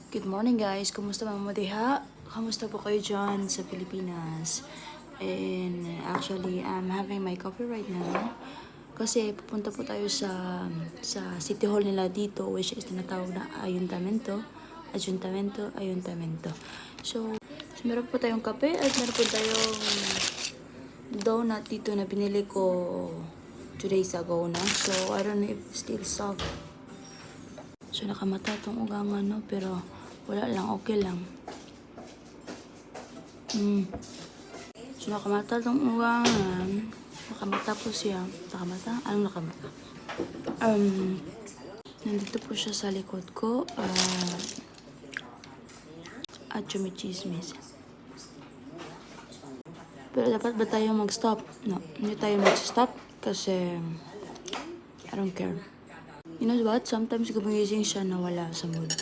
Good morning guys, kumusta mga diha? Kamusta po kayo dyan sa Pilipinas? And actually, I'm having my coffee right now. Kasi pupunta po tayo sa City Hall nila dito, which is tinatawag na Ayuntamiento. So meron po tayong kape at meron po tayong donut dito na binili ko 2 days ago na. So I don't know if it's still soft. So nakamata tong ugangan no, pero wala lang, okay lang. So nakamata tong ugangan. Nakamata po siya. Nakamata? Anong nakamata? Nandito po siya sa likod ko. At chumichismis. Pero dapat ba tayo mag-stop? No, hindi tayo mag-stop kasi I don't care. You know what? Sometimes gumising siya na wala sa mood.